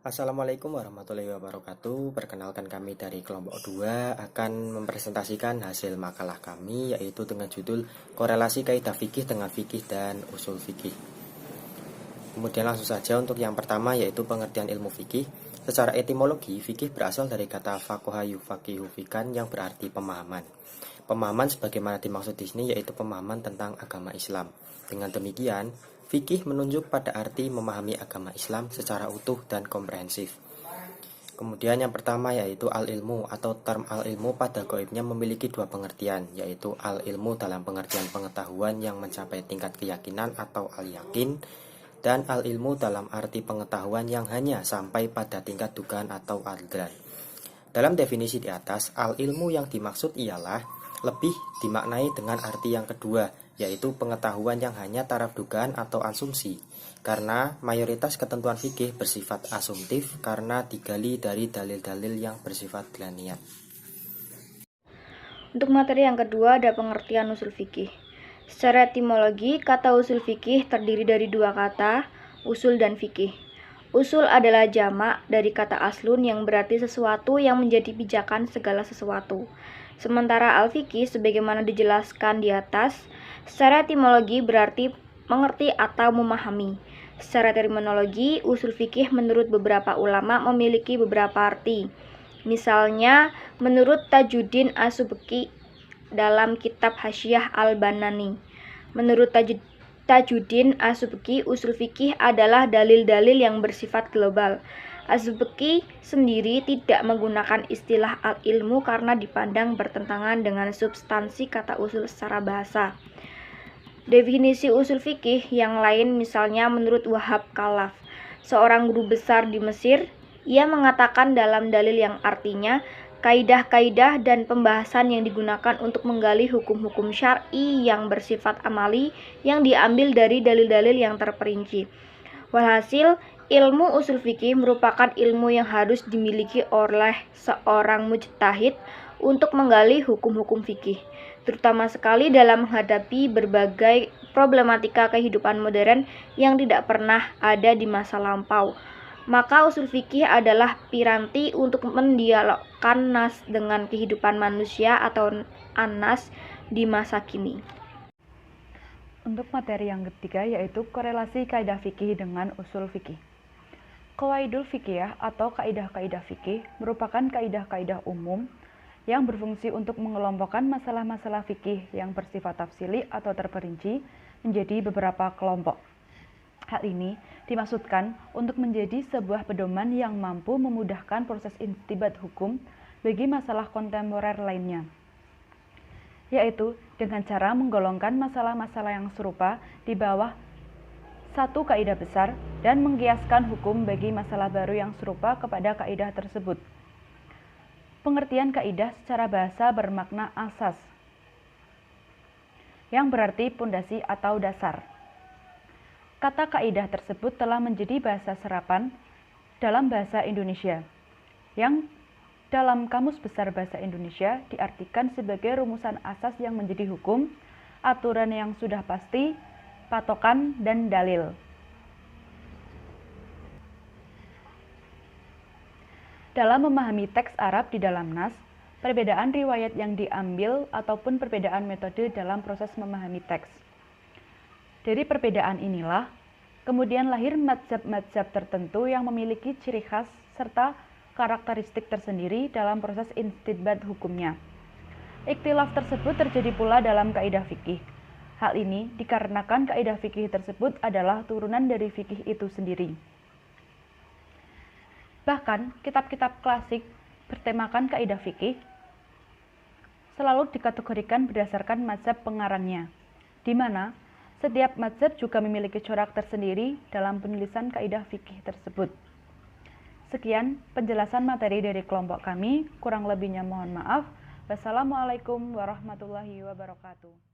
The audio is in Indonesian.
Assalamualaikum warahmatullahi wabarakatuh. Perkenalkan kami dari kelompok 2 akan mempresentasikan hasil makalah kami yaitu dengan judul Korelasi Kaidah Fikih dengan Fikih dan Usul Fikih. Kemudian langsung saja untuk yang pertama yaitu pengertian ilmu fikih. Secara etimologi, fikih berasal dari kata faqaha yufaqihu fiqhan yang berarti pemahaman. Pemahaman sebagaimana dimaksud di sini yaitu pemahaman tentang agama Islam. Dengan demikian, fikih menunjuk pada arti memahami agama Islam secara utuh dan komprehensif. Kemudian yang pertama yaitu al-ilmu atau term al-ilmu pada gaibnya memiliki dua pengertian, yaitu al-ilmu dalam pengertian pengetahuan yang mencapai tingkat keyakinan atau al-yakin, dan al-ilmu dalam arti pengetahuan yang hanya sampai pada tingkat dugaan atau al-dhan. Dalam definisi di atas, al-ilmu yang dimaksud ialah lebih dimaknai dengan arti yang kedua, yaitu pengetahuan yang hanya taraf dugaan atau asumsi, karena mayoritas ketentuan fikih bersifat asumtif karena digali dari dalil-dalil yang bersifat ilmiah. Untuk materi yang kedua ada pengertian usul fikih. Secara etimologi, kata usul fikih terdiri dari dua kata, usul dan fikih. Usul adalah jamak dari kata aslun yang berarti sesuatu yang menjadi pijakan segala sesuatu. Sementara al-fikih sebagaimana dijelaskan di atas, secara etimologi berarti mengerti atau memahami. Secara terminologi, usul fikih menurut beberapa ulama memiliki beberapa arti. Misalnya, menurut Tajuddin As-Subki dalam kitab Hasyiah Al-Banani. Menurut Tajuddin As-Subki, usul fikih adalah dalil-dalil yang bersifat global. As-Subki sendiri tidak menggunakan istilah al-ilmu karena dipandang bertentangan dengan substansi kata usul secara bahasa. Definisi usul fikih yang lain misalnya menurut Wahab Khalaf, seorang guru besar di Mesir, ia mengatakan dalam dalil yang artinya kaidah-kaidah dan pembahasan yang digunakan untuk menggali hukum-hukum syar'i yang bersifat amali yang diambil dari dalil-dalil yang terperinci. Walhasil, ilmu usul fikih merupakan ilmu yang harus dimiliki oleh seorang mujtahid untuk menggali hukum-hukum fikih, terutama sekali dalam menghadapi berbagai problematika kehidupan modern yang tidak pernah ada di masa lampau. Maka usul fikih adalah piranti untuk mendialogkan nas dengan kehidupan manusia atau anas di masa kini. Untuk materi yang ketiga yaitu korelasi kaidah fikih dengan usul fikih. Qawaidul fikih atau kaidah-kaidah fikih merupakan kaidah-kaidah umum yang berfungsi untuk mengelompokkan masalah-masalah fikih yang bersifat tafsili atau terperinci menjadi beberapa kelompok. Hal ini dimaksudkan untuk menjadi sebuah pedoman yang mampu memudahkan proses istinbat hukum bagi masalah kontemporer lainnya, yaitu dengan cara menggolongkan masalah-masalah yang serupa di bawah satu kaidah besar dan mengkiaskan hukum bagi masalah baru yang serupa kepada kaidah tersebut. Pengertian kaidah secara bahasa bermakna asas, yang berarti pondasi atau dasar. Kata kaidah tersebut telah menjadi bahasa serapan dalam bahasa Indonesia, yang dalam Kamus Besar Bahasa Indonesia diartikan sebagai rumusan asas yang menjadi hukum, aturan yang sudah pasti, patokan, dan dalil. Dalam memahami teks Arab di dalam nas, perbedaan riwayat yang diambil ataupun perbedaan metode dalam proses memahami teks. Dari perbedaan inilah, kemudian lahir madzhab-madzhab tertentu yang memiliki ciri khas serta karakteristik tersendiri dalam proses istinbat hukumnya. Ikhtilaf tersebut terjadi pula dalam kaidah fikih. Hal ini dikarenakan kaidah fikih tersebut adalah turunan dari fikih itu sendiri. Bahkan, kitab-kitab klasik bertemakan kaidah fikih selalu dikategorikan berdasarkan mazhab pengarangnya, di mana setiap mazhab juga memiliki corak tersendiri dalam penulisan kaidah fikih tersebut. Sekian penjelasan materi dari kelompok kami, kurang lebihnya mohon maaf. Wassalamualaikum warahmatullahi wabarakatuh.